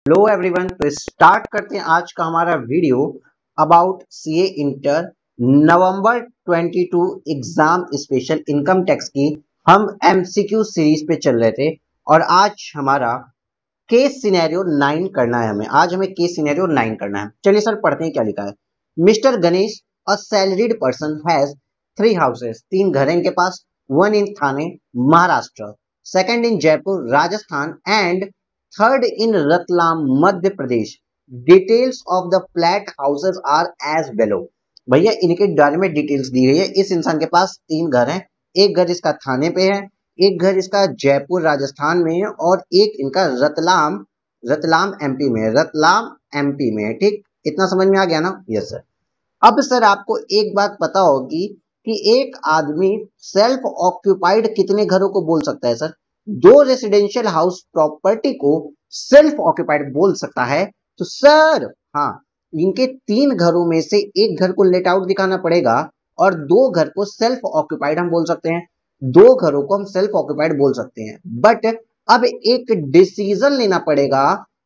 Hello everyone, तो start करते हैं आज का हमारा video about CA inter November 22 exam special income tax की। हम एमसीक्यू सीरीज पे चल रहे थे और आज हमारा केस सिनेरियो 9 करना है। हमें केस सिनेरियो 9 करना है। चलिए सर पढ़ते हैं क्या लिखा है। Mister Ganesh a salaried person has 3 houses, 3 घर हैं इनके पास। 1 in Thane Maharashtra, second in Jaipur Rajasthan and third in Ratlam Madhya Pradesh. Details of the flat houses are as below. भैया इनके बारे में डिटेल्स दी गई है। इस इंसान के पास 3 घर हैं, एक घर इसका थाने पे है, एक घर इसका जयपुर राजस्थान में है और एक इनका रतलाम एमपी में है। रतलाम एमपी में है। ठीक, इतना समझ में आ गया ना? Yes sir. अब सर आपको एक बात पता होगी कि एक आदमी सेल्फ ऑक्यूपाइड कितने घरों को बोल सकता है सर? 2 रेसिडेंशियल हाउस प्रॉपर्टी को सेल्फ ऑक्यूपाइड बोल सकता है। तो सर हाँ, इनके 3 घरों में से एक घर को लेट आउट दिखाना पड़ेगा और 2 घर को सेल्फ ऑक्यूपाइड हम बोल सकते हैं। 2 घरों को हम सेल्फ ऑक्यूपाइड बोल सकते हैं, बट अब एक डिसीजन लेना पड़ेगा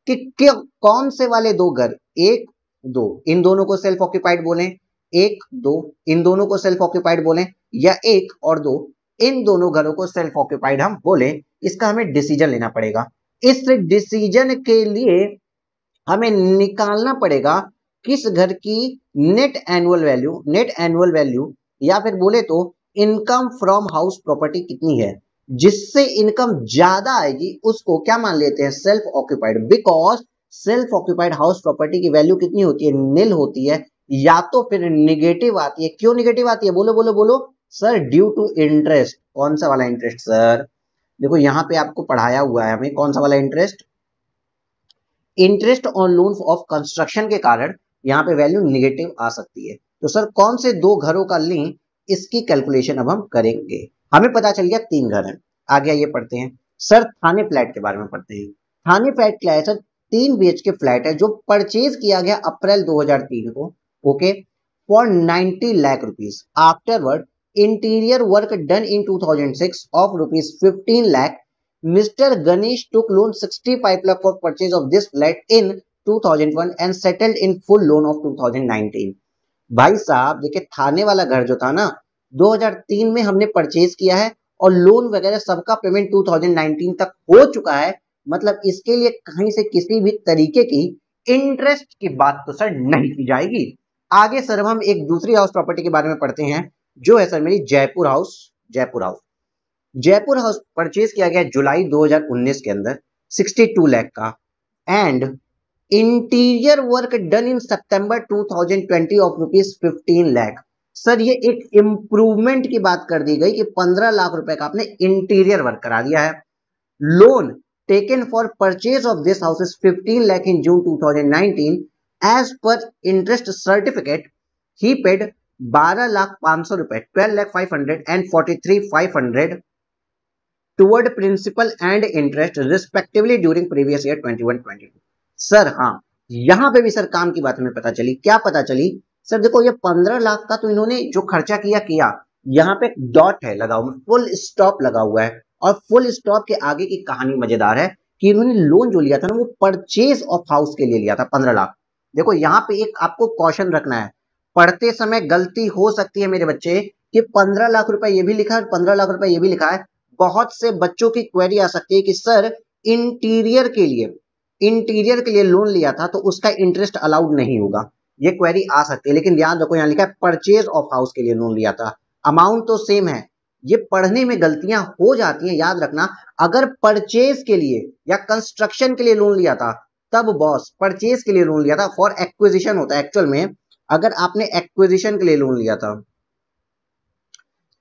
कि कौन से वाले 2 घर, 1 2 इन दोनों को सेल्फ ऑक्यूपाइड बोलें, 1 2 इन दोनों को सेल्फ ऑक्यूपाइड बोलें, या 1 और 2 इन दोनों घरों को सेल्फ ऑक्यूपाइड हम बोलें। इसका हमें डिसीजन लेना पड़ेगा। इस डिसीजन के लिए हमें निकालना पड़ेगा किस घर की नेट एनुअल वैल्यू या फिर बोले तो इनकम फ्रॉम हाउस प्रॉपर्टी कितनी है। जिससे इनकम ज्यादा आएगी उसको क्या मान लेते हैं? Self occupied. Because self occupied house property की वैल्यू कितनी होती है? निल होती है, या तो फिर निगेटिव आती है। क्यों निगेटिव आती है? बोलो बोलो बोलो सर। Due to interest. कौन सा वाला इंटरेस्ट सर? देखो यहां पे आपको पढ़ाया हुआ है हमें कौन सा वाला interest. Interest on loan of construction के कारण यहाँ पे वैल्यू निगेटिव आ सकती है। तो सर कौन से 2 घरों का लें, इसकी कैलकुलेशन अब हम करेंगे। हमें पता चल गया 3 घर हैं। आगे ये पढ़ते हैं सर। थाने फ्लैट के बारे में पढ़ते हैं। थाने फ्लैट क्या है सर? 3 BHK फ्लैट है जो परचेज किया गया अप्रैल 2003 को, okay, for 90 lakh rupees. Afterward interior work done in 2006 of rupees 15 lakh. Mr. Ganesh took loan 65 lakh for purchase of this flat in 2001 and settled in full loan of 2019। भाई साहब देखिए, थाने वाला घर जो था ना 2003 में हमने परचेज किया है और लोन वगैरह सबका पेमेंट 2019 तक हो चुका है। मतलब इसके लिए कहीं से किसी भी तरीके की इंटरेस्ट की बात तो सर नहीं की जाएगी। आगे सर हम एक दूसरी हाउस प्रॉपर्टी के बारे में पढ़ते हैं जो है सर मेरी Jaipur house. Jaipur house purchase किया गया जुलाई 2019 के अंदर 62 लाख का and interior work done in September 2020 of rupees 15 lakh. Sir ये एक इंप्रूवमेंट की बात कर दी गई कि 15 लाख रुपए का आपने इंटीरियर वर्क करा दिया है। Loan taken for purchase of this house is 15 lakh in June 2019 as per interest certificate he paid 12 lakh 500 रुपए, 12 lakh 500 and 43,500 toward principal and interest respectively during previous year 21-22। Sir हाँ, यहां पे भी सर काम की बात हमें पता चली। क्या पता चली सर? देखो ये 15 लाख का तो इन्होंने जो खर्चा किया यहाँ पे डॉट है लगा हुआ, फुल स्टॉप लगा हुआ है। और फुल स्टॉप के आगे की कहानी मजेदार है कि इन्होंने लोन जो लिया था ना वो परचेज ऑफ हाउस के लिए लिया था 15 लाख। देखो यहाँ पे एक आपको कॉशन रखना है, पढ़ते समय गलती हो सकती है मेरे बच्चे कि 15 लाख रुपए ये भी लिखा है, 15 लाख रुपए ये भी लिखा है। बहुत से बच्चों की क्वेरी आ सकती है कि सर इंटीरियर के लिए लोन लिया था तो उसका इंटरेस्ट अलाउड नहीं होगा। ये क्वेरी आ सकती है, लेकिन याद रखो यहाँ लिखा है परचेज ऑफ हाउस के लिए लोन लिया था। अमाउंट तो सेम है। ये पढ़ने में गलतियां हो जाती हैं, याद रखना। अगर परचेज के लिए या कंस्ट्रक्शन के लिए लोन लिया था तब बॉस परचेज के लिए लोन लिया था, फॉर एक्विजिशन होता है एक्चुअल में। अगर आपने एक्विजिशन के लिए लोन लिया था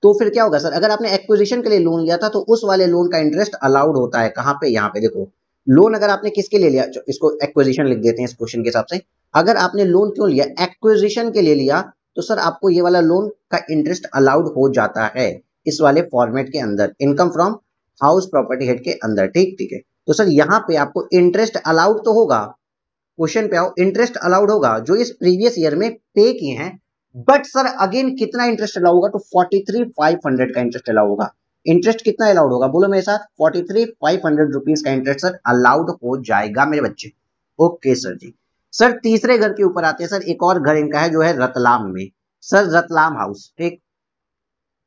तो फिर क्या होगा सर? अगर आपने एक्विजिशन के लिए लोन लिया था तो उस वाले लोन का इंटरेस्ट अलाउड होता है। कहां पे? यहाँ पे देखो, लोन अगर आपने किसके लिए लिया, इसको एक्विजिशन लिख देते हैं इस क्वेश्चन के हिसाब से। अगर आपने लोन क्यों लिया? एक्विजिशन के लिए लिया, तो सर आपको ये वाला लोन का इंटरेस्ट अलाउड हो जाता है इस वाले फॉर्मेट के अंदर, income from house property head के अंदर। ठीक है, तो सर यहाँ पे आपको इंटरेस्ट अलाउड तो होगा। क्वेश्चन पे आओ, इंटरेस्ट अलाउड होगा जो इस प्रीवियस ईयर में पे किए हैं। बट सर अगेन कितना इंटरेस्ट अलाउ होगा? तो 43,500 का इंटरेस्ट अलाउ होगा। इंटरेस्ट कितना अलाउड होगा? बोलो मेरे साथ, 43,500 रुपीज का इंटरेस्ट सर अलाउड हो जाएगा मेरे बच्चे। ओके सर जी। सर तीसरे घर के ऊपर आते हैं सर, एक और घर इनका है जो है रतलाम में। सर रतलाम हाउस, ठीक,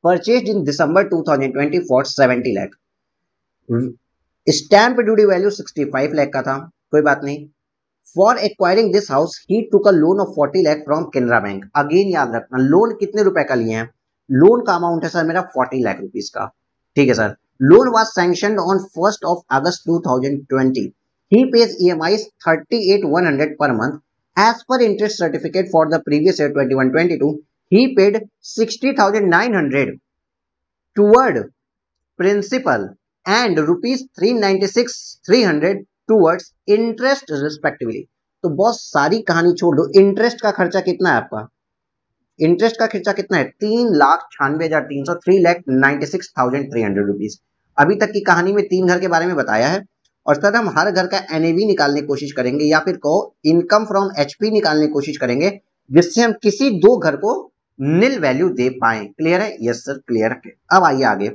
purchase in December 2020 for 70 lakh. Stamp duty value 65 lakh का था, कोई बात नहीं। For acquiring this house he took a loan of 40 lakh from Canara bank. Again याद रखना, लोन कितने रुपए का लिए हैं? लोन का अमाउंट है सर मेरा 40 लाख रुपीस का, ठीक है sir. Loan was sanctioned on 1st of August 2020। He page EMIs 38,100 per month as per interest certificate for the previous year 21-22। he paid 60,900 toward principal and rupees 396,300 towards interest respectively। तो boss सारी कहानी छोड़ दो, interest का खर्चा कितना है आपका? इंटरेस्ट का खर्चा कितना है? 3,96,300, 3,96,300 रुपीज। अभी तक की कहानी में 3 घर के बारे में बताया है, और सर हम हर घर का एनएवी निकालने की कोशिश करेंगे, या फिर कहो इनकम फ्रॉम एचपी निकालने की कोशिश करेंगे, जिससे हम किसी 2 घर को नील वैल्यू दे पाए। क्लियर है? यस सर क्लियर है। अब आइए आगे।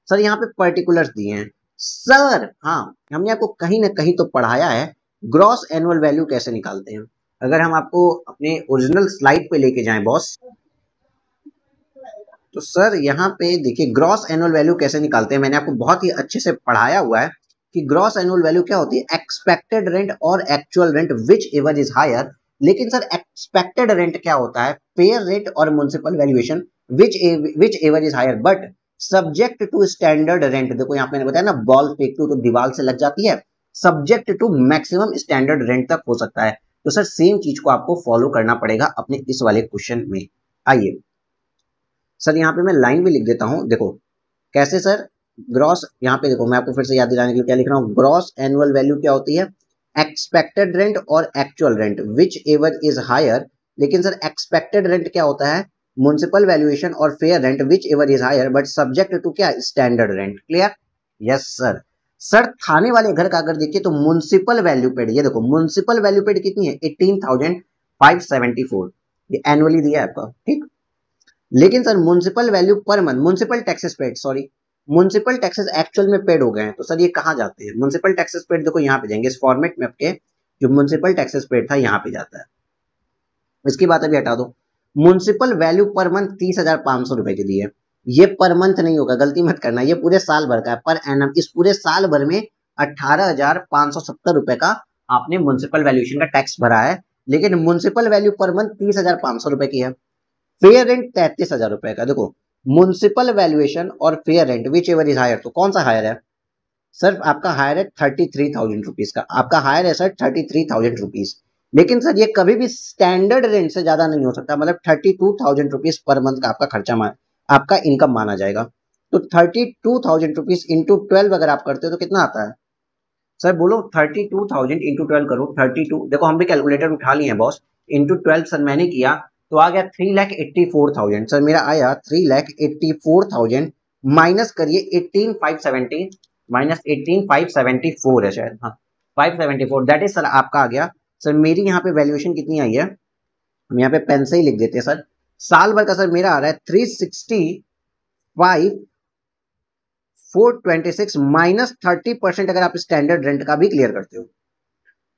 सर यहाँ पे पर्टिकुलर्स दिए हैं सर। हाँ, हमने आपको कहीं ना कहीं तो पढ़ाया है ग्रॉस एनुअल वैल्यू कैसे निकालते हैं। अगर हम आपको अपने ओरिजिनल स्लाइड पे लेके जाएं बॉस, तो सर यहाँ पे देखिए ग्रॉस एनुअल वैल्यू कैसे निकालते हैं, मैंने आपको बहुत ही अच्छे से पढ़ाया हुआ है कि ग्रॉस एनुअल वैल्यू क्या होती है, एक्सपेक्टेड रेंट और actual rent whichever is higher. लेकिन सर एक्सपेक्टेड रेंट क्या होता है? फेयर रेट और municipal valuation whichever is higher but subject to standard rent. देखो यहाँ पे मैंने बताया ना, बॉल फेंक तो दीवार से लग जाती है, subject to maximum standard rent तक हो सकता है। तो सर सेम चीज को आपको फॉलो करना पड़ेगा अपने इस वाले क्वेश्चन में। आइए सर यहाँ पे मैं लाइन भी लिख देता हूँ, देखो कैसे सर। ग्रॉस, यहाँ पे देखो मैं आपको फिर से याद दिलाने के लिए क्या लिख रहा हूँ, ग्रॉस एनुअल वैल्यू क्या होती है? एक्सपेक्टेड रेंट और actual rent whichever is higher. लेकिन सर एक्सपेक्टेड रेंट क्या होता है? म्युनिसिपल वैल्यूएशन और fair rent whichever is higher but subject to क्या? Standard rent. Clear? Yes sir. Sir Thane वाले घर का अगर देखिए तो म्युनिसिपल वैल्यू पेड, ये देखो म्युनिसिपल वैल्यू पेड कितनी है? 18,574, ये एनुअली दिया है आपका, ठीक। लेकिन sir municipal value per month, municipal taxes paid, sorry municipal taxes actual में पेड हो गए हैं, तो सर ये कहाँ जाते हैं? म्युनिसिपल टैक्सेस पेड देखो यहाँ पे जाएंगे, इस फॉर्मेट में आपके जो म्युनिसिपल टैक्सेस पेड था यहाँ पे जाता है। इसकी बात अभी हटा दो। म्युनिसिपल वैल्यू पर मंथ 30,500 रुपए के लिए, ये पर मंथ नहीं होगा, गलती मत करना, ये पूरे साल भर का है, पर एनम। इस पूरे साल भर में 18,570 रुपए का आपने म्युनिसिपल वैल्यूएशन का टैक्स भरा है। लेकिन म्युनिसिपल वैल्यू पर मंथ 30,500 रुपए की है। फेयर रेंट 33,000 रुपए का। देखो म्युनिसिपल वैल्यूएशन और fair rent whichever is higher, तो कौन सा हायर है? सर आपका हायर है 33,000 रुपीज का, आपका हायर है सर 33,000 रुपीज। लेकिन सर ये कभी भी स्टैंडर्ड रेंट से ज्यादा नहीं हो सकता, मतलब 32,000 रुपीज पर मंथ का आपका खर्चा आपका इनकम माना जाएगा। तो 32,000 रुपीज इंटू 12 अगर आप करते हो तो कितना आता है? सर बोलो 32,000 इंटू 12 करो, 32, देखो हम भी कैलकुलेटर उठा लिए हैं बॉस, इंटू 12 सर मैंने किया तो आ गया 3,84,000। सर मेरा आया 3,84,000, माइनस करिए 18,570, माइनस 18,574 है शायद, हाँ 574, दैट इज सर आपका आ गया। सर मेरी यहाँ पे वैल्यूएशन कितनी आई है, हम यहाँ पे पेन से ही लिख देते हैं सर। साल भर का सर मेरा आ रहा है 365,426 माइनस 30%। अगर आप स्टैंडर्ड रेंट का भी क्लियर करते हो,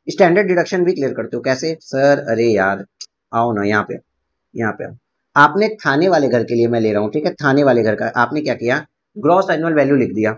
स्टैंडर्ड डिडक्शन भी क्लियर करते हो, कैसे सर? अरे यार आओ ना यहाँ पे, यहाँ पे आपने थाने वाले घर के लिए मैं ले रहा हूँ, ठीक है, थाने वाले घर का आपने क्या किया? ग्रॉस एनुअल वैल्यू लिख दिया,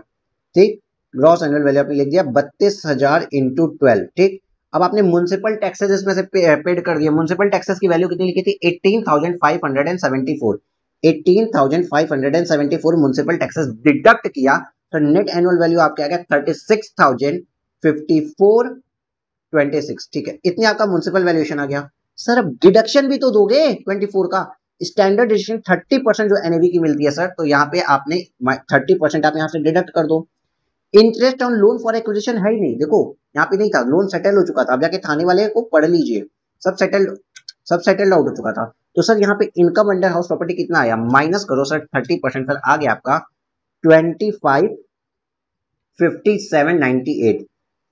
ठीक। ग्रॉस एनुअल वैल्यू आपने लिख दिया 32,000 इंटू 12, ठीक। अब आपने म्युनिसिपल टैक्सेस इसमें से पेड कर दिया। म्युनिसिपल टैक्सेस की वैल्यू कितनी लिखी थी? 18,574, 18,574 म्युनिसिपल टैक्सेस डिडक्ट किया, तो नेट एनुअल वैल्यू आपके आ गया 36,054.26, ठीक है, इतनी आपका म्युनिसिपल वैल्यूएशन आ गया। सर अब डिडक्शन भी तो दोगे 24 का, स्टैंडर्ड डिडक्शन 30% जो एनएवी की मिलती है सर, तो यहाँ पे आपने 30% आप यहाँ से डिडक्ट कर दो। Interest on loan for acquisition है ही नहीं, देखो यहाँ पे नहीं था, लोन सेटल हो चुका था। अब जाके थाने वाले को पढ़ लीजिए, सब सेटल्ड आउट हो चुका था। तो सर यहाँ पे इनकम अंडर हाउस प्रॉपर्टी कितना आया? माइनस करो सर 30%, सर आ गया आपका 25,5798,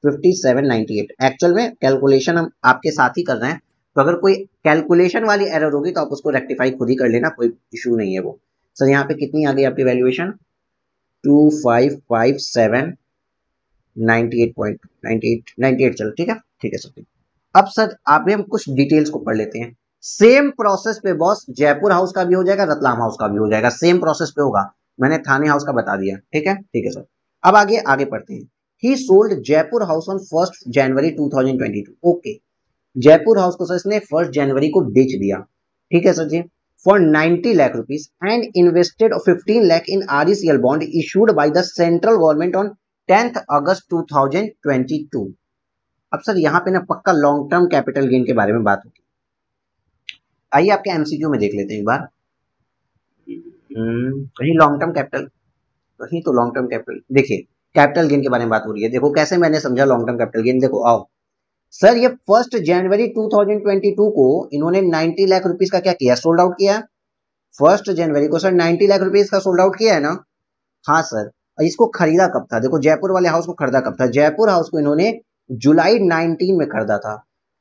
5798। एक्चुअल में कैलकुलेशन हम आपके साथ ही कर रहे हैं, तो अगर कोई कैलकुलेशन वाली एरर होगी तो आप उसको रेक्टिफाई खुद ही कर लेना, कोई इशू नहीं है वो। सर यहाँ पे कितनी आ गई आपकी वैल्यूएशन? 2557 98.98 चलो ठीक है सर। अब सर अभी हम कुछ डिटेल्स को पढ़ लेते हैं। सेम प्रोसेस पे बॉस जयपुर हाउस का भी हो जाएगा, रतलाम हाउस का भी हो जाएगा, सेम प्रोसेस पे होगा। मैंने थाने हाउस का बता दिया, ठीक है सर। अब आगे आगे पढ़ते हैं। He sold Jaipur house on 1 January 2022। Okay, Jaipur house को सर इसने 1 जनवरी को बेच दिया, ठीक है sir ji, for 90 lakh rupees and invested 15 lakh in RECL bond issued by the central government on 10 August 2022। अब सर यहाँ पे ना पक्का लॉन्ग टर्म कैपिटल गेन के बारे में बात होगी। आइए आपके एमसीक्यू में देख लेते हैं एक बार। कहीं लॉन्ग टर्म कैपिटल, कहीं तो लॉन्ग टर्म कैपिटल, देखिए कैपिटल गेन के बारे में बात हो रही है। देखो कैसे मैंने समझा लॉन्ग टर्म कैपिटल गेन, देखो आओ सर, ये 1 जनवरी 2022 को इन्होंने 90 लाख रुपीस का क्या किया, सोल्ड आउट किया। 1 जनवरी को सर 90 लाख रुपीस का सोल्ड आउट किया है ना। हाँ सर, इसको खरीदा कब था, देखो जयपुर वाले हाउस को खरीदा कब था, जयपुर हाउस को इन्होंने जुलाई 19 में खरीदा था।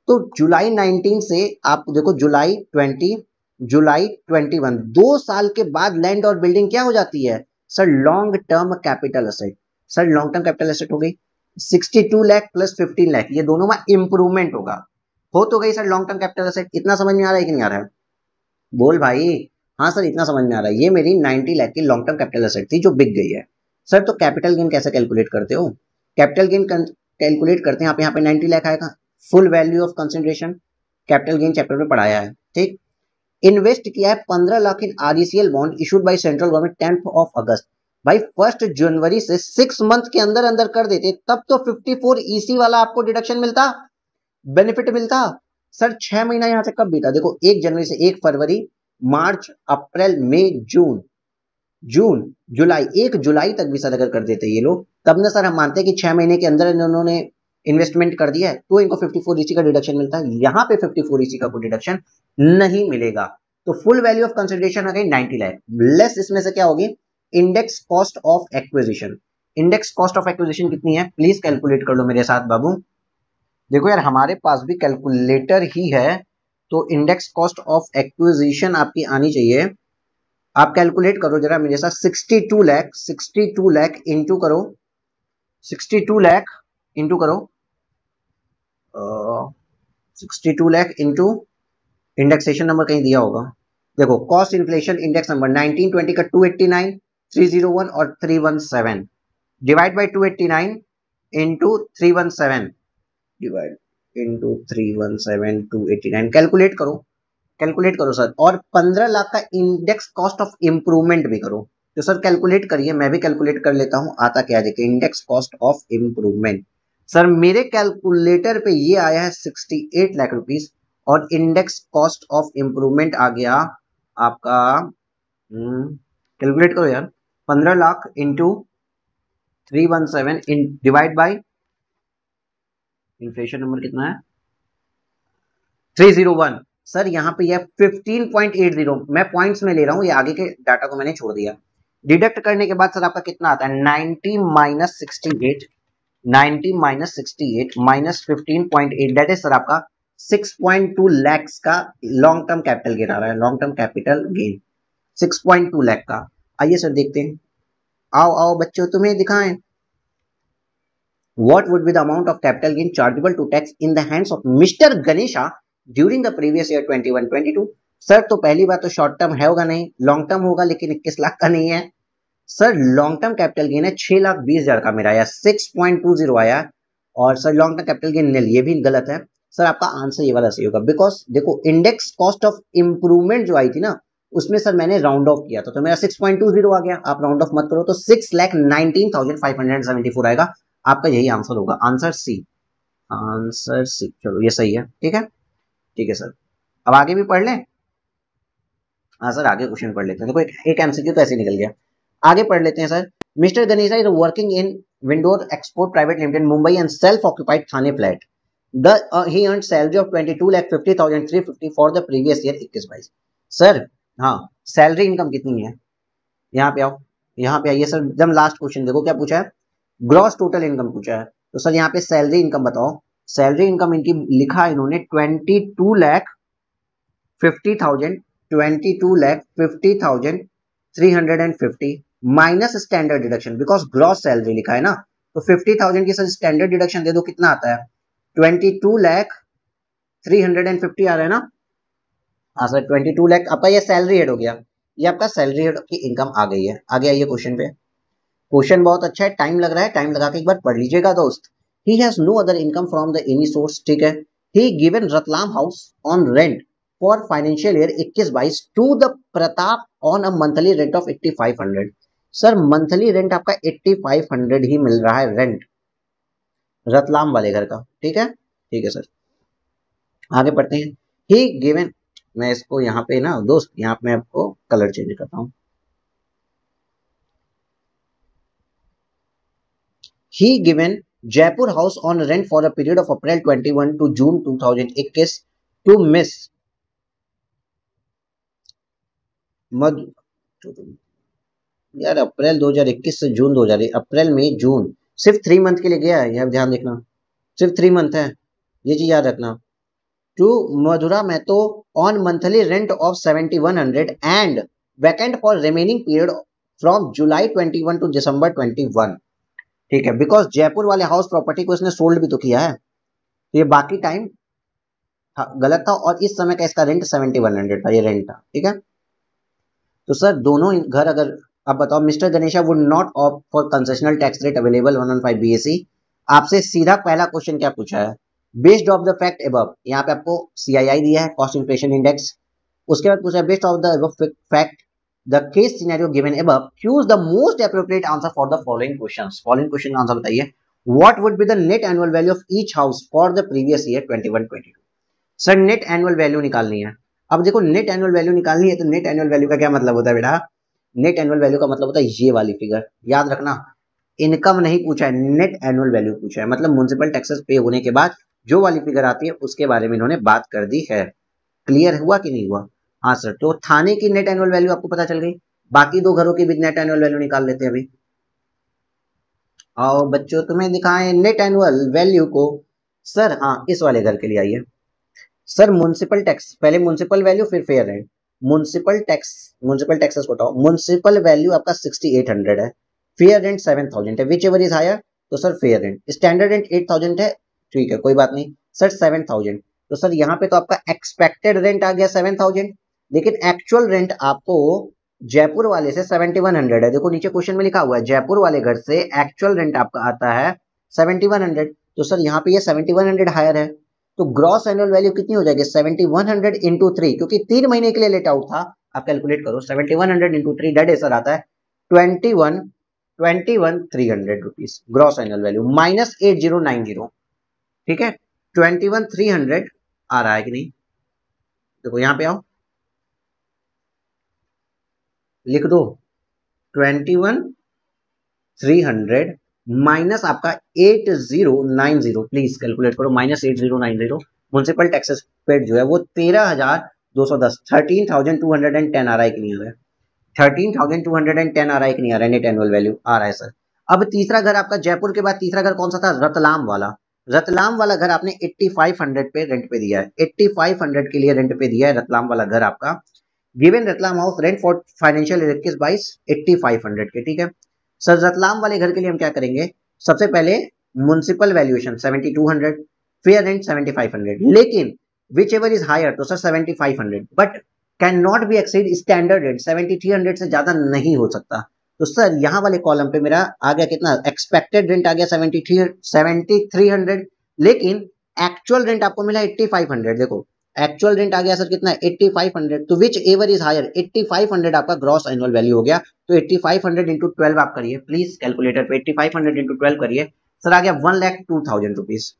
तो जुलाई 19 से आप देखो जुलाई 20, जुलाई 21, 2 साल के बाद लैंड और बिल्डिंग क्या हो जाती है sir, long term capital asset. Sir long term capital asset हो गई 62 लाख प्लस 15 लाख, ये दोनों में इंप्रूवमेंट होगा, हो तो गई sir long term capital asset. इतना समझ में आ रहा है कि नहीं आ रहा है, बोल भाई। हाँ सर इतना समझ में आ रहा है, ये मेरी 90 लाख की लॉन्ग टर्म कैपिटल एसेट थी जो बिक गई है। सर तो कैपिटल गेन कैसे कैलकुलेट करते हो, कैपिटल गेन कैलकुलेट करते हैं, यहाँ पे 90 लाख आएगा, full value of consideration, capital gain chapter में पढ़ाया है, ठीक। इन्वेस्ट किया है 15 lakh in RECL bond issued by central government 10 August. भाई 1 जनवरी से 6 मंथ के अंदर अंदर कर देते तब तो 54 ईसी वाला आपको डिडक्शन मिलता, बेनिफिट मिलता। सर 6 महीना यहां से कब बीता, देखो 1 जनवरी से 1 फरवरी, मार्च, अप्रैल, मई, जून, जून, जुलाई, 1 जुलाई तक भी सर अगर कर देते ये लोग, तब ना सर हम मानते हैं कि 6 महीने के अंदर इन्होंने इन्वेस्टमेंट कर दिया है तो इनको 54 ईसी का डिडक्शन मिलता है। यहाँ पे 54 ईसी का कोई डिडक्शन नहीं मिलेगा। तो फुल वैल्यू ऑफ कंसिडरेशन आ गई 90 लाख, लेस इसमें से क्या होगी, index cost of acquisition. Index cost of acquisition कितनी है, प्लीज कैलकुलेट कर लो मेरे साथ बाबू। देखो यार हमारे पास भी कैलकुलेटर ही है, तो इंडेक्स कॉस्ट ऑफ एक्विजिशन आपकी आनी चाहिए। आप कैलकुलेट करो जरा मेरे साथ, 62 लाख, 62 लाख इंटू करो, 62 लाख इंटू करो, 62 लाख इंटू इंडेक्सेशन नंबर कहीं दिया होगा, देखो कॉस्ट इन्फ्लेशन इंडेक्स नंबर 1920 का 289, 301 और 317 divide by 289 into 317 divide into 317 289, calculate करो सर। और 15 लाख का इंडेक्स कॉस्ट ऑफ इंप्रूवमेंट भी करो। तो सर कैलकुलेट करिए, मैं भी कैलकुलेट कर लेता हूं, आता क्या देखिए, index cost of improvement. Sir मेरे कैलकुलेटर पे ये आया है 68 लाख रुपीस, और इंडेक्स कॉस्ट ऑफ इंप्रूवमेंट आ गया आपका, कैलकुलेट करो यार, 15 lakh into 317 divide by inflation number कितना है 301। सर यहाँ पे यह 15.80, मैं पॉइंट्स में ले रहा हूं, ये आगे के डाटा को मैंने छोड़ दिया। डिडक्ट करने के बाद सर आपका कितना आता है 90 minus 68, 90 minus 68 minus 15.8, that is sir आपका 6.2 लैक्स का लॉन्ग टर्म कैपिटल गेन आ रहा है, long term capital gain 6.2 lakh का। आइए सर देखते हैं, आओ आओ बच्चों तुम्हें दिखाएं। What would be the amount of capital gain chargeable to tax in the hands of Mr. Ganesha during the previous year 21-22? Sir तो पहली बात तो शॉर्ट टर्म है होगा नहीं, लॉन्ग टर्म होगा, लेकिन 21 लाख का नहीं है sir. Long term capital gain है 6,20,000 का मेरा आया, 6.20 आया। और sir long term capital gain nil, ये भी गलत है सर, आपका आंसर ये वाला सही होगा। बिकॉज देखो इंडेक्स कॉस्ट ऑफ इंप्रूवमेंट जो आई थी ना, उसमें सर मैंने राउंड ऑफ किया था, तो मेरा 6.20 आ गया, आप राउंड ऑफ मत करो, तो 6,19,574 आएगा। आपका यही आंसर होगा, आंसर सी, आंसर सी। चलो ये सही है, ठीक है सर। अब आगे भी पढ़ लें, हाँ सर आगे क्वेश्चन पढ़ लेते हैं। देखो एक एमसीक्यू तो ऐसे निकल गया, आगे पढ़ लेते हैं sir. Mister Ganesha is working in Windor export private limited Mumbai and self occupied Thane flat. he earned salary of 22,50,350 for the previous year 21-22। Sir हाँ, सैलरी इनकम कितनी है, यहाँ पे आओ, यहाँ पे आइए सर, एकदम लास्ट क्वेश्चन देखो क्या पूछा है, ग्रॉस टोटल इनकम पूछा है। तो सर यहाँ पे सैलरी इनकम बताओ, सैलरी इनकम इनकी लिखा है इन्होंने 22,50,000, 22,50,350 minus standard deduction, because gross salary लिखा है ना, तो 50,000 की सर स्टैंडर्ड डिडक्शन दे दो, कितना आता है? 22,350 आ रहा है ना? हाँ सर, 22 लाख आपका ये सैलरी हेड हो गया, ये आपका सैलरी हेड की इनकम आ गई है। आगे आइए क्वेश्चन पे। क्वेश्चन बहुत अच्छा है, टाइम लग रहा है, टाइम लगा के एक बार पढ़ लीजिएगा दोस्त। He has no other income from the any source, ठीक है। He given Ratlam house on rent for financial year 21-22 to the Pratap on a monthly rent of 8500। Sir monthly rent आपका 8500 ही मिल रहा है रेंट रतलाम वाले घर का, ठीक है सर। आगे पढ़ते हैं। ही गिवन, मैं इसको यहाँ पे ना दोस्त, यहाँ पे मैं आपको कलर चेंज करता हूँ। He given Jaipur house on rent for a period of April 21 to June 2021 to Miss मधु। यार अप्रैल 2021 से जून 2000, अप्रैल मई जून, सिर्फ 3 मंथ के लिए गया है, यह ध्यान देखना, सिर्फ 3 मंथ है, ये चीज याद रखना। To Madhura Mahato on monthly rent of 7100 and vacant for remaining period from July 21 to December 21, ठीक है। बिकॉज जयपुर वाले हाउस प्रॉपर्टी को इसने सोल्ड भी तो किया है, तो ये बाकी टाइम गलत था, और इस समय का इसका रेंट 7100 था, ये रेंट था, ठीक है। तो सर दोनों घर अगर, अब बताओ, mister Ganesha would not opt for concessional tax rate available 115 BSE. आपसे सीधा पहला क्वेश्चन क्या पूछा है? Based of the fact above, यहाँ पे आपको सीआईआई दिया है, कॉस्ट इन्फ्लेशन इंडेक्स। उसके बाद पूछा है based of the fact the case scenario given above choose the most appropriate answer for the following questions. Following question का आंसर बताइए। What would be the net annual value of each house for the previous year 21-22। Sir net annual value निकालनी है। अब देखो net annual value निकालनी है, तो net annual value का क्या मतलब होता है बेटा? नेट एनुअल वैल्यू का मतलब होता है ये वाली फिगर, याद रखना। इनकम नहीं पूछा है, नेट एनुअल वैल्यू पूछा है, मतलब म्युनिसिपल टैक्सेस पे होने के बाद जो वाली फिगर आती है उसके बारे में इन्होंने बात कर दी है। क्लियर हुआ कि नहीं हुआ? हाँ सर, तो थाने की नेट एनुअल वैल्यू आपको पता चल गई। बाकी दो घरों की भी नेट एनुअल वैल्यू निकाल लेते हैं अभी। आओ बच्चों, तुम्हें दिखाएं नेट एनुअल वैल्यू को। सर हाँ, इस वाले घर के लिए आइए। सर म्युनिसिपल टैक्स, पहले म्युनिसिपल वैल्यू फिर फेयर रेंट। म्युनिसिपल टैक्सेस को हटाओ। म्युनिसिपल वैल्यू आपका 6800 है, फेयर रेंट 7000 है, विच एवर इज हायर, तो sir fair rent. Standard rent 8000 है, ठीक है कोई बात नहीं। सर 7000, तो सर यहाँ पे तो आपका एक्सपेक्टेड रेंट आ गया 7000, लेकिन एक्चुअल रेंट आपको जयपुर वाले से 7100 है। देखो नीचे क्वेश्चन में लिखा हुआ है जयपुर वाले घर से एक्चुअल रेंट आपका आता है 7100, तो सर यहाँ पे ये 7100 हायर है। तो ग्रॉस एनुअल वैल्यू कितनी हो जाएगी? 7100 इंटू 3, क्योंकि 3 महीने के लिए लेट आउट था। आप कैलकुलेट करो, 7100 इंटू 3 डेट सर आता है 21,300 rupees gross annual value minus 8090, ठीक है। 21,300 आ रहा है कि नहीं? देखो यहाँ पे आओ, लिख दो 21,300 माइनस आपका 8090, प्लीज कैलकुलेट करो, माइनस 8090। म्युनिसिपल टैक्सेस पेड जो है वो 13,210, 13,210 आ रहा है कि नहीं आ रहा है? 13,210 आ रहा है कि नहीं आ रहा है? नेट एनुअल वैल्यू आ रहा है सर। अब तीसरा घर आपका जयपुर के बाद तीसरा घर कौन सा था? रतलाम वाला। रतलाम वाला घर आपने 8500 पे रेंट पे दिया है, 8500 के लिए रेंट पे दिया है रतलाम वाला घर आपका। Given Ratlam house rent for financial 21-22 8500 के, ठीक है। सर रतलाम वाले घर के लिए हम क्या करेंगे? सबसे पहले म्युनिसिपल वैल्यूएशन 7200, फेयर रेंट 7500, लेकिन विच एवर इज हायर, तो sir 7500, but can not be exceed standard rent 7300 से ज्यादा नहीं हो सकता। तो सर यहाँ वाले कॉलम पे मेरा आ गया कितना? एक्सपेक्टेड रेंट आ गया 7300, लेकिन एक्चुअल रेंट आपको मिला 8500। देखो एक्चुअल रेंट आ गया सर कितना? 8500, तो विच एवर इज हायर, 8500 आपका ग्रॉस एनुअल वैल्यू हो गया। तो 8500 इंटू 12 आप करिए प्लीज कैलकुलेटर पे, 8500 इंटू 12 करिए, सर आ गया 1,02,000 रुपीज।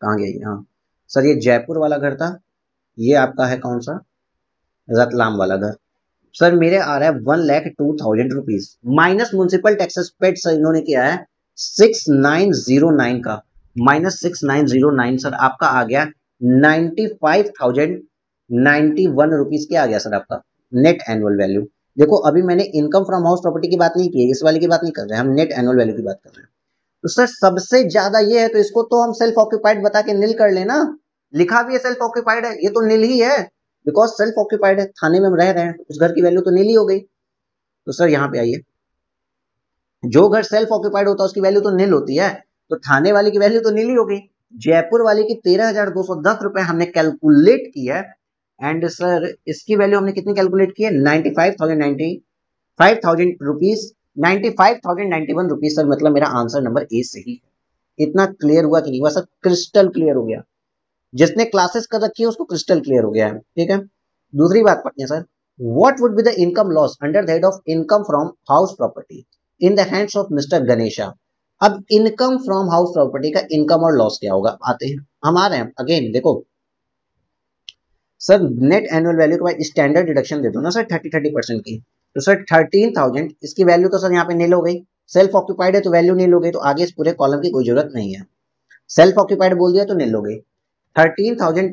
कहाँ गया? हाँ सर, ये जयपुर वाला घर था, ये आपका है कौन सा? रतलाम वाला घर। सर मेरे आ रहा है 1,02,000 rupees minus municipal taxes paid, sir इन्होंने किया है 6909 का, माइनस 6909, सर आपका आ गया 95,091 रुपीज के आ गया सर आपका नेट एनुअल वैल्यू। देखो अभी मैंने इनकम फ्रॉम हाउस प्रॉपर्टी की बात नहीं की है, इस वाले की बात नहीं कर रहे हैं, हम नेट एनुअल वैल्यू की बात कर रहे हैं। तो सर सबसे ज्यादा ये है, तो इसको तो हम सेल्फ ऑक्यूपाइड बता के नील कर लेना। लिखा भी है सेल्फ ऑक्यूपाइड है, ये तो नील ही है, बिकॉज सेल्फ ऑक्यूपाइड है, थाने में हम रह रहे हैं, उस घर की वैल्यू तो नील ही हो गई। तो सर यहाँ पे आइए, जो घर सेल्फ ऑक्यूपाइड होता है उसकी वैल्यू तो नील होती है, तो थाने वाली की वैल्यू तो नील ही होगी। जयपुर वाली की 13,210 रुपए हमने कैलकुलेट की है। एंड सर इसकी वैल्यू हमने कितनी कैलकुलेट की है, 95,090 रुपीज, 95,091 रुपीज सर, मतलब मेरा आंसर नंबर ए सही है। इतना क्लियर हुआ कि नहीं हुआ सर? क्रिस्टल क्लियर हो गया। जिसने क्लासेस कर रखी है उसको क्रिस्टल क्लियर हो गया है, ठीक है। दूसरी बात पढ़ते हैं sir. What would be the income loss under the head of income from house property in the hands of mister Ganesha? अब इनकम फ्रॉम हाउस प्रॉपर्टी का इनकम और लॉस क्या होगा, आते हैं हम आ रहे हैं अगेन। देखो सर नेट एनुअल वैल्यू के बाद स्टैंडर्ड डिडक्शन दे दो ना सर 30% की, तो सर 13,000 इसकी वैल्यू तो सर यहाँ पे नील हो गई, सेल्फ ऑक्यूपाइड है तो वैल्यू नील हो गई, तो आगे इस पूरे कॉलम की कोई जरूरत नहीं है। सेल्फ ऑक्यूपाइड बोल दिया तो नील हो गई। 13,000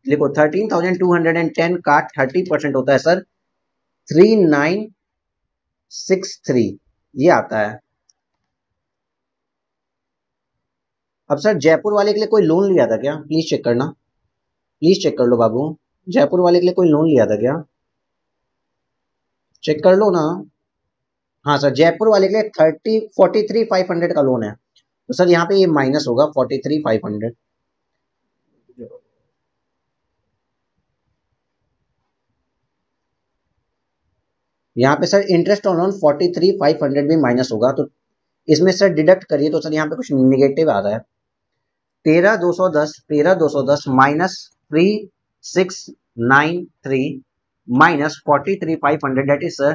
लिखो, 13,210 का 30% होता है सर 3963, ये आता है। अब सर जयपुर वाले के लिए कोई लोन लिया था क्या, प्लीज चेक करना, प्लीज चेक कर लो बाबू, जयपुर वाले के लिए कोई लोन लिया था क्या, चेक कर लो ना। हाँ सर जयपुर वाले के लिए 43,500 का लोन है, तो सर यहाँ पे ये माइनस होगा 43,500। यहाँ पे सर इंटरेस्ट ऑन लोन 43,500 भी माइनस होगा, तो इसमें सर डिडक्ट करिए तो सर यहाँ पे कुछ निगेटिव आ रहा है। 13,210 minus 3,693 minus 43,500 that is sir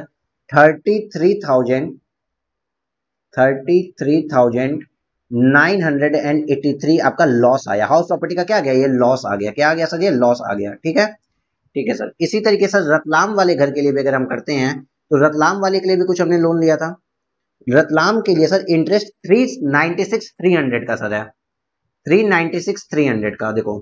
33,983 आपका लॉस आया। हाउस प्रॉपर्टी का क्या आ गया, ये लॉस आ गया। क्या आ गया सर, ये लॉस आ गया, ठीक है। ठीक है सर, इसी तरीके से रतलाम वाले घर के लिए भी अगर हम करते हैं तो रतलाम वाले के लिए भी कुछ हमने लोन लिया था। रतलाम के लिए सर इंटरेस्ट 396,300 का सर है, 396,300 का। देखो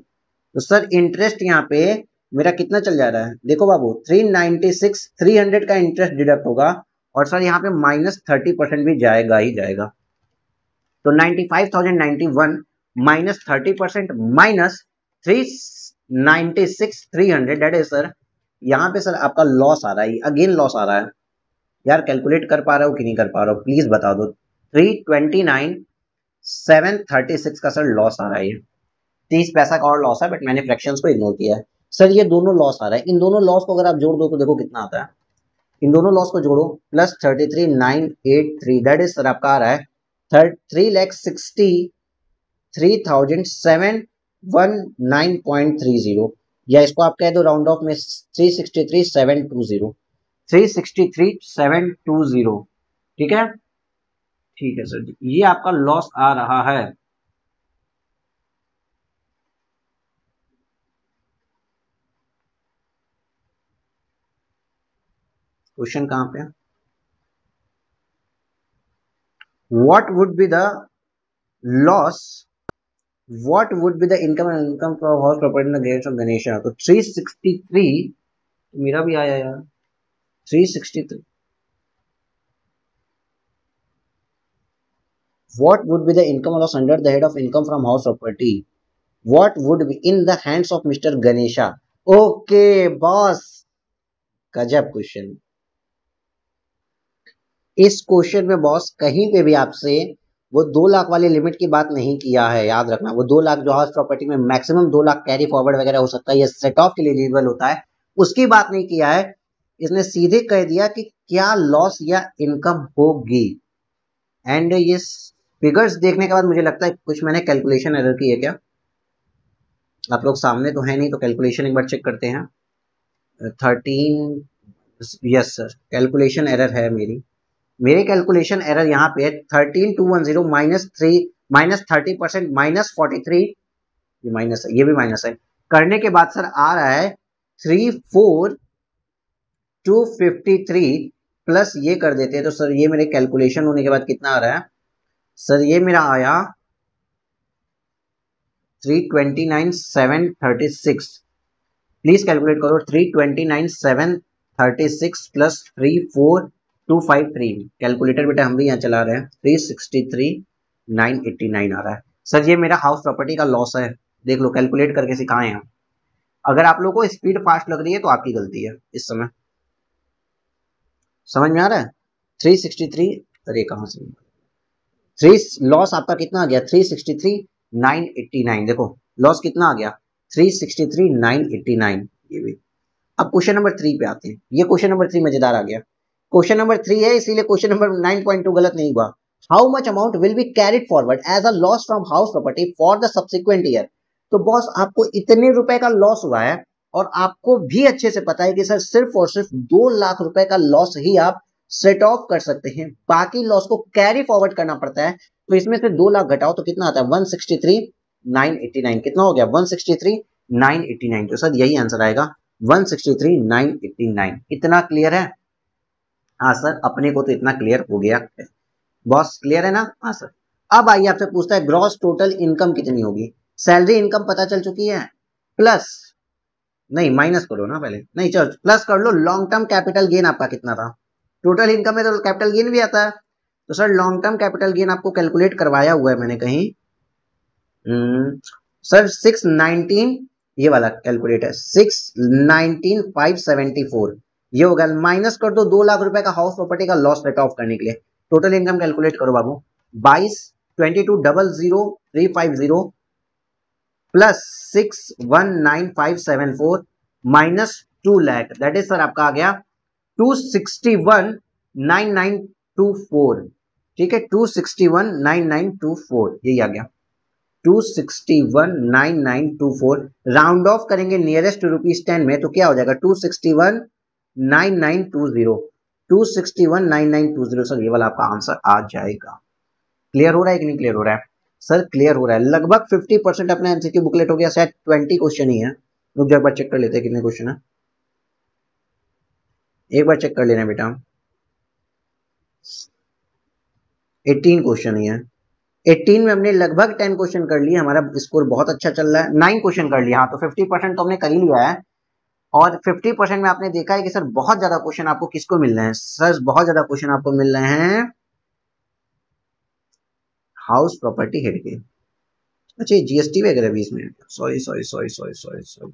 तो सर इंटरेस्ट यहाँ पे मेरा कितना चल जा रहा है, देखो बाबू 396,300 का इंटरेस्ट डिडक्ट होगा, और सर यहाँ पे -30% भी जाएगा ही जाएगा, तो 95,091 -30% -396,300 दैट इज सर, यहाँ पे सर आपका लॉस आ रहा है, अगेन लॉस आ रहा है। यार कैलकुलेट कर पा रहे हो कि नहीं कर पा रहे हो, प्लीज बता दो। 329,736 का सर लॉस आ रहा है, ये 30 पैसा का और लॉस है, बट मैंने फ्रैक्शंस को इग्नोर किया है। सर ये दोनों लॉस आ रहा है, इन दोनों लॉस को अगर आप जोड़ दो तो देखो कितना आता है, इन दोनों लॉस को जोड़ो प्लस 33,983 दैट इज सर आपका आ रहा है 3,63,719.30, या इसको आप कह दो राउंड ऑफ में 363,720, 363,720, ठीक है। ठीक है सर, ये आपका लॉस आ रहा है। क्वेश्चन कहां पे है, what would be the loss, what would be the income from house property in the grades of Ganesha, तो 363 मेरा भी आया यार 363, what would be the income loss under the head of income from house property, what would be in the hands of Mr. Ganesha? Okay boss, गजब question. इस question में boss कहीं पे भी आपसे वो 2 लाख वाली लिमिट की बात नहीं किया है, याद रखना। वो 2 लाख जो हाउस प्रॉपर्टी में मैक्सिमम 2 लाख कैरी फॉरवर्ड वगैरह हो सकता है, ये सेट ऑफ के लिए एलिजिबल होता है, उसकी बात नहीं किया है। इसने सीधे कह दिया कि क्या लॉस या इनकम होगी, एंड ये फिगर्स देखने के बाद मुझे लगता है कुछ मैंने कैलकुलेशन एरर की है क्या, आप लोग सामने तो है नहीं, तो कैलकुलेशन एक बार चेक करते हैं। 13, यस सर कैलकुलेशन एरर है मेरी, मेरे कैलकुलेशन एरर यहाँ पे है 13,210 -30% -43, ये माइनस है, ये भी माइनस है, करने के बाद सर आ रहा है 34,253 प्लस ये कर देते हैं तो सर ये मेरे कैलकुलेशन होने के बाद कितना आ रहा है सर, ये मेरा आया 329,736, प्लीज कैलकुलेट करो 329,736 प्लस 34,253, कैलकुलेटर बेटा हम भी यहाँ चला रहे हैं, 363,989 आ रहा है सर, ये मेरा हाउस प्रॉपर्टी का लॉस है। देख लो कैलकुलेट करके सिखाए हैं। अगर आप लोगों को स्पीड फास्ट लग रही है तो आपकी गलती है, इस समय समझ में आ रहा है। 363 सर ये कहां से थ्री लॉस आपका कितना आ गया 363,989। देखो लॉस कितना आ गया 363,989 ये भी। अब क्वेश्चन नंबर 3 पे आते हैं। ये क्वेश्चन नंबर 3 मजेदार आ गया। क्वेश्चन नंबर 3 है इसीलिए क्वेश्चन नंबर 9.2 गलत नहीं हुआ। How much amount will be carried forward as a loss from house property for the subsequent year. तो बॉस आपको इतने रुपए का लॉस हुआ है और आपको भी अच्छे से पता है कि सर सिर्फ और सिर्फ 2 लाख रुपए का लॉस ही आप सेट ऑफ कर सकते हैं, बाकी लॉस को कैरी फॉरवर्ड करना पड़ता है। तो इसमें से 2 लाख घटाओ तो कितना आता है 163,989। कितना हो गया 163,989। तो सर यही आंसर आएगा 163,989। इतना क्लियर है? हाँ सर अपने को तो इतना क्लियर हो गया बॉस, क्लियर है ना? हाँ सर। अब आइए आपसे पूछता है ग्रॉस टोटल इनकम कितनी होगी। सैलरी इनकम पता चल चुकी है, प्लस नहीं माइनस करो ना पहले, नहीं चलो प्लस कर लो। लॉन्ग टर्म कैपिटल गेन आपका कितना था? टोटल इनकम में तो कैपिटल गेन भी आता है। तो sir long term capital gain आपको कैलकुलेट करवाया हुआ है मैंने कहीं। सर 619 ये वाला कैलकुलेट है 619,574 ये होगा। माइनस कर दो 2 लाख रुपए का हाउस प्रॉपर्टी का लॉस रेट ऑफ करने के लिए। टोटल इनकम कैलकुलेट करो बाबू 22,22,00350 plus 619,574 minus 2 lakh that is sir आपका आ गया 261,9924। ठीक है 261,9924 यही आ गया 261,9924। राउंड ऑफ करेंगे नियरेस्ट ₹10 में तो क्या हो जाएगा 261,9920 261,9920। सर ये वाला आपका आंसर आ जाएगा। क्लियर हो रहा है कि नहीं क्लियर हो रहा है? सर क्लियर हो रहा है। लगभग 50% अपना एमसीक्यू बुकलेट हो गया। शायद 20 क्वेश्चन ही है। रुक जाओ एक बार चेक कर लेते हैं कितने क्वेश्चन है। एक बार चेक कर लेना बेटा 18 क्वेश्चन ही है। 18 में हमने लगभग 10 क्वेश्चन कर लिए। हमारा स्कोर बहुत अच्छा चल रहा है। 9 क्वेश्चन कर लिया। हाँ तो 50% तो हमने कर ही लिया है। और 50% में आपने देखा है कि सर बहुत ज्यादा क्वेश्चन आपको किसको मिल रहे हैं? सर बहुत ज्यादा क्वेश्चन आपको मिल रहे हैं हाउस प्रॉपर्टी हेड के। अच्छा जीएसटी वगैरह भी इसमें sorry sorry sorry sorry sorry sorry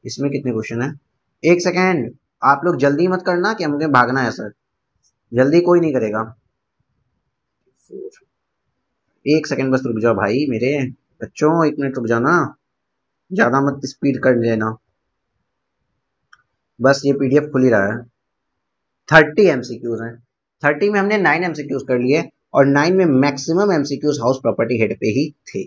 इसमें कितने क्वेश्चन है? एक सेकेंड आप लोग जल्दी मत करना कि मुझे भागना है सर। जल्दी कोई नहीं करेगा। एक सेकेंड बस रुक जाओ भाई मेरे बच्चों, 1 मिनट रुक जाना, ज्यादा मत स्पीड कर लेना। बस ये पीडीएफ खुल ही रहा है। 30 एमसीक्यूज हैं। 30 में हमने 9 एमसीक्यूज कर लिए और 9 में maximum MCQs house property head पे ही थे।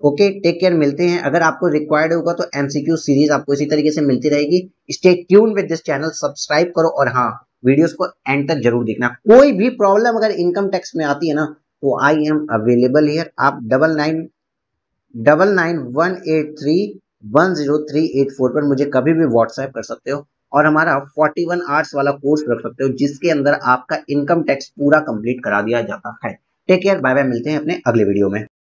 ओके टेक केयर, मिलते हैं। अगर आपको रिक्वायर्ड होगा तो एमसीक्यू सीरीज आपको इसी तरीके से मिलती रहेगी। Stay tune with this channel, subscribe करो और हाँ वीडियोस को एंड तक जरूर देखना। कोई भी प्रॉब्लम अगर इनकम टैक्स में आती है ना तो आई एम अवेलेबल हियर। आप 9991831038 पर मुझे कभी भी व्हाट्सएप कर सकते हो और हमारा 41 आवर्स वाला कोर्स रख सकते हो जिसके अंदर आपका इनकम टैक्स पूरा कंप्लीट करा दिया जाता है। टेक केयर, बाय बाय, मिलते हैं अपने अगले वीडियो में।